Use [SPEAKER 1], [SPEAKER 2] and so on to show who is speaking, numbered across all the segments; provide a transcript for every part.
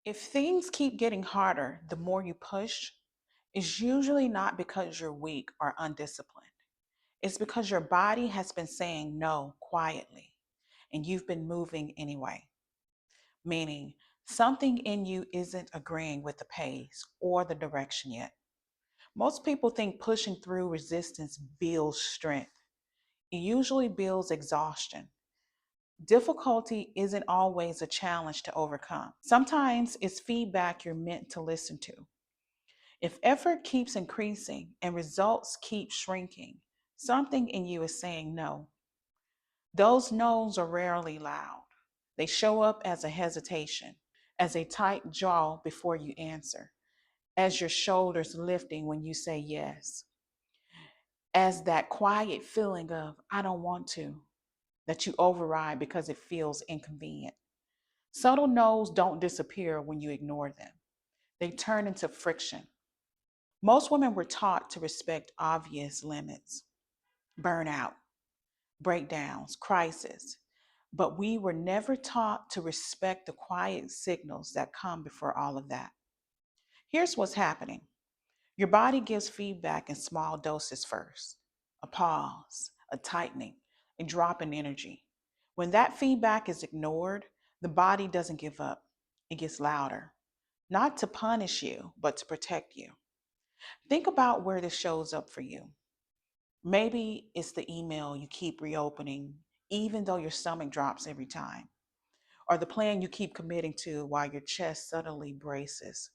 [SPEAKER 1] If things keep getting harder, the more you push, it's usually not because you're weak or undisciplined. It's because your body has been saying no quietly and you've been moving anyway, meaning something in you isn't agreeing with the pace or the direction yet. Most people think pushing through resistance builds strength. It usually builds exhaustion. Difficulty isn't always a challenge to overcome. Sometimes it's feedback you're meant to listen to. If effort keeps increasing and results keep shrinking, something in you is saying no. Those no's are rarely loud. They show up as a hesitation, as a tight jaw before you answer, as your shoulders lifting when you say yes, as that quiet feeling of, I don't want to, that you override because it feels inconvenient. Subtle no's don't disappear when you ignore them, they turn into friction. Most women were taught to respect obvious limits, burnout, breakdowns, crisis, but we were never taught to respect the quiet signals that come before all of that. Here's what's happening: your body gives feedback in small doses first: a pause, a tightening, a drop in energy. When that feedback is ignored, the body doesn't give up, it gets louder, not to punish you, but to protect you. Think about where this shows up for you. Maybe it's the email you keep reopening, even though your stomach drops every time, or the plan you keep committing to while your chest suddenly braces,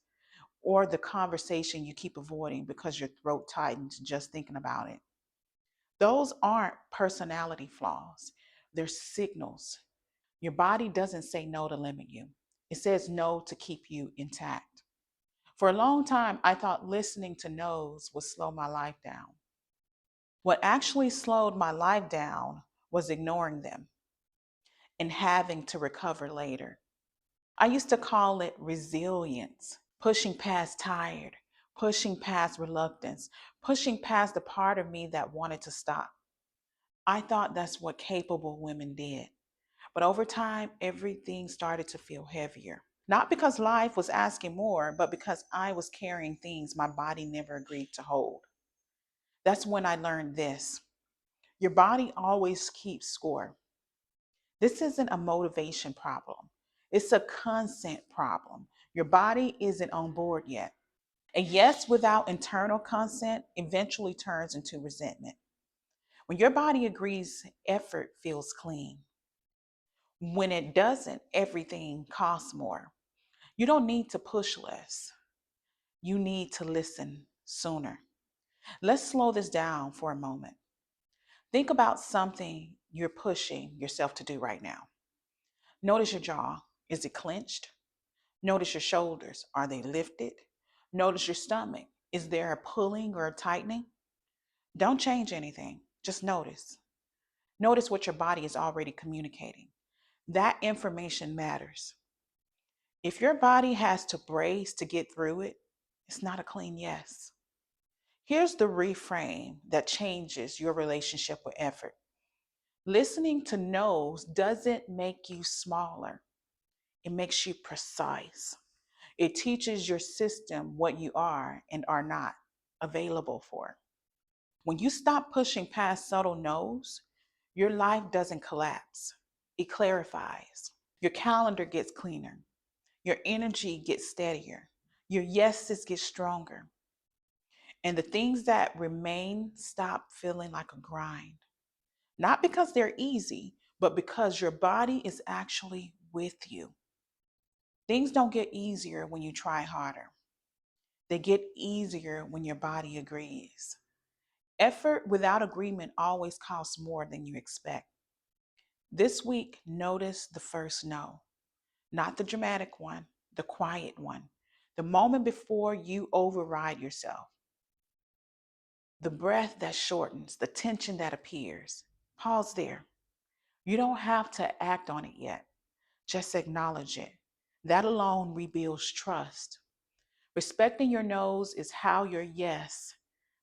[SPEAKER 1] or the conversation you keep avoiding because your throat tightens just thinking about it. Those aren't personality flaws, they're signals. Your body doesn't say no to limit you, it says no to keep you intact. For a long time, I thought listening to no's would slow my life down. What actually slowed my life down was ignoring them and having to recover later. I used to call it resilience, pushing past tired, pushing past reluctance, pushing past the part of me that wanted to stop. I thought that's what capable women did. But over time, everything started to feel heavier. Not because life was asking more, but because I was carrying things my body never agreed to hold. That's when I learned this: your body always keeps score. This isn't a motivation problem, it's a consent problem. Your body isn't on board yet. A yes without internal consent eventually turns into resentment. When your body agrees, effort feels clean. When it doesn't, everything costs more. You don't need to push less, you need to listen sooner. Let's slow this down for a moment. Think about something you're pushing yourself to do right now. Notice your jaw. Is it clenched? Notice your shoulders. Are they lifted? Notice your stomach. Is there a pulling or a tightening? Don't change anything. Just notice. Notice what your body is already communicating. That information matters. If your body has to brace to get through it, it's not a clean yes. Here's the reframe that changes your relationship with effort. Listening to no's doesn't make you smaller, it makes you precise. It teaches your system what you are and are not available for. When you stop pushing past subtle no's, your life doesn't collapse, it clarifies. Your calendar gets cleaner, your energy gets steadier, your yeses get stronger, and the things that remain stop feeling like a grind. Not because they're easy, but because your body is actually with you. Things don't get easier when you try harder. They get easier when your body agrees. Effort without agreement always costs more than you expect. This week, notice the first no, not the dramatic one, the quiet one, the moment before you override yourself, the breath that shortens, the tension that appears. Pause there. You don't have to act on it yet, just acknowledge it. That alone rebuilds trust. Respecting your no's is how your yes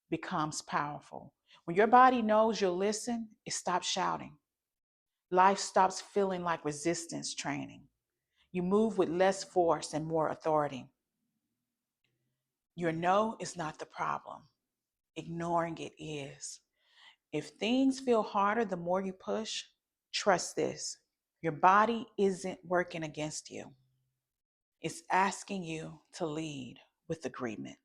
[SPEAKER 1] becomes powerful. When your body knows you'll listen, it stops shouting. Life stops feeling like resistance training. You move with less force and more authority. Your no is not the problem. Ignoring it is. If things feel harder the more you push, trust this. Your body isn't working against you. It's asking you to lead with agreement.